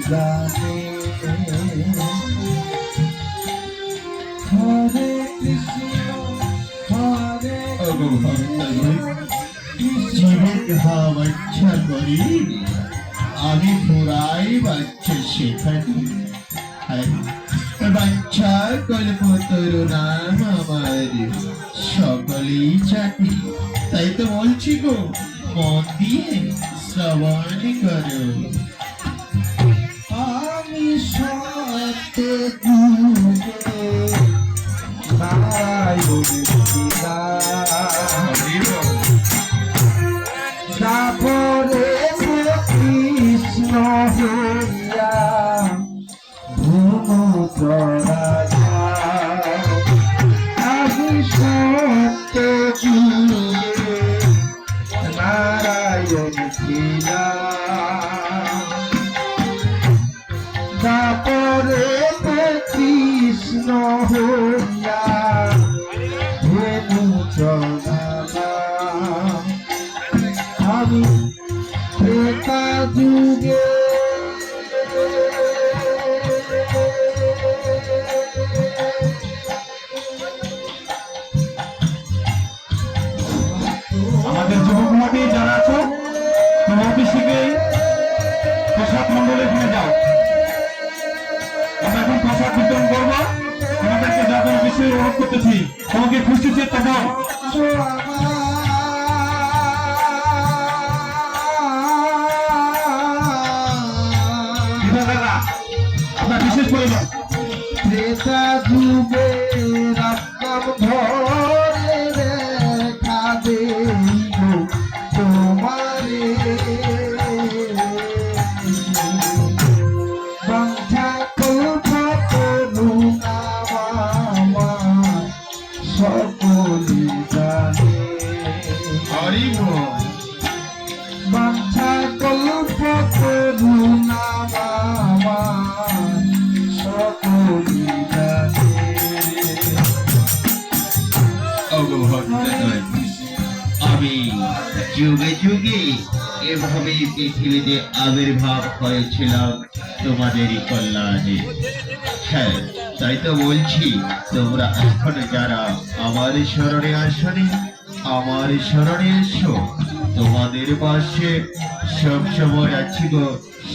জানে হরে কৃষ্ণ হরে জীবন হওয়া ইচ্ছা করি আমি পুরাই বাচ্চা শেখানি বাচ্চা কল্প তরু নাম আমার সকলেই চাটি তাই তো বলছি গো মন দিয়ে শ্রবণ করো আমি সত্য যুগে নারায়ণ তারপরে কৃষ্ণ হইয়া ভূম চড়াইয়া আমি সত্য যুগে নারায়ণ তারপরে কৃষ্ণ হইয়া ভেনু চড়ালাম আমি ত্রেতা যুগে আমাদের যুবক মন্ডলী যারা আছো তোমাকে শিখে প্রসাদ মন্ডলে ফিরে যাও। আমরা এখন প্রসাদ বিতরণ করবো। তোমাদেরকে যা কোনো বিষয়ে অনুরোধ করতেছি তোমাকে খুশি চেষ্টা দাও। দাদা আপনার বিশেষ পরিবার ত্রেতা যুগে রাস্তাম ধরে রেখা দেব তোমারে বাঞ্ছা কল্প তরু নাম সকলি জানে হরি বল বাঞ্ছা কল্প তরু নাম সকলি জানে আমি যুগে যুগে এভাবে পৃথিবীতে আবির্ভাব হয়েছিলাম তোমাদেরই কল্যাণে। হ্যাঁ তাই তো বলছি তোমরা এখন যারা আমার স্মরণে আসনি আমার স্মরণে এসো তোমাদের পাশে সবসময় আছি গো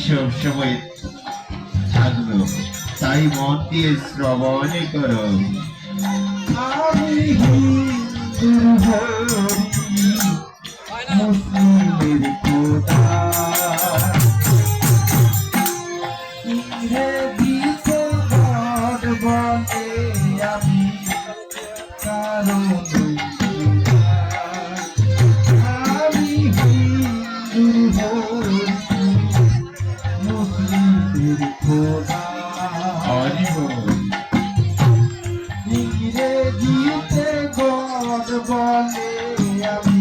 সবসময় থাকবো তাই মন দিয়ে শ্রবণ করো। আমি হিন্দু হরি মুসলিমের খোদা ইংরেজিতে গড বলে আমি কারণ আমি হিন্দু হরি মুসলিমের খোদা হরি বল ইংরেজিতে গড বলে আমি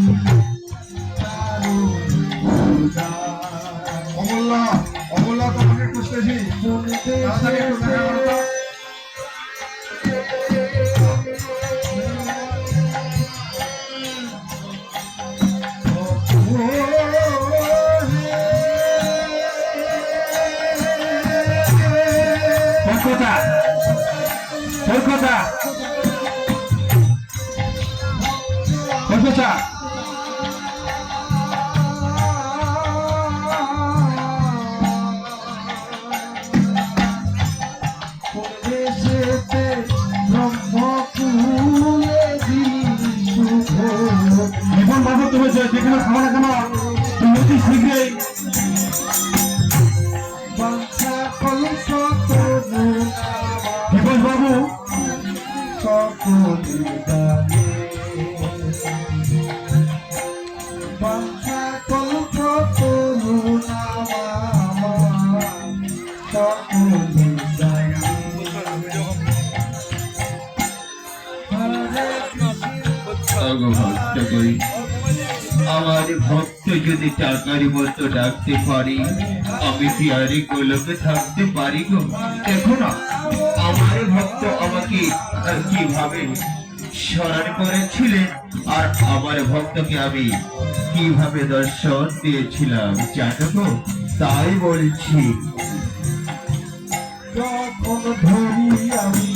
অমূল্য অমূল্য তোমাকে খুঁজতেছি তাড়াতাড়ি একটু দেখা করো তো। কলকাতা কলকাতা কলকাতা জীবন বাবু তুমি যেখানে খাবো না কেন তুমি অতি শীঘ্রই জীবন বাবু আমার ভক্ত যদি টাকারি মতো ডাকতে পারি আমি কি আর গোলকে থাকতে পারি গো। দেখো না আমার ভক্ত আমাকে কিভাবে স্মরণ করেছিলেন আর আমার ভক্তকে আমি কিভাবে দর্শন দিয়েছিলাম জানো গো। তাই বলছি যখন ধরি আমি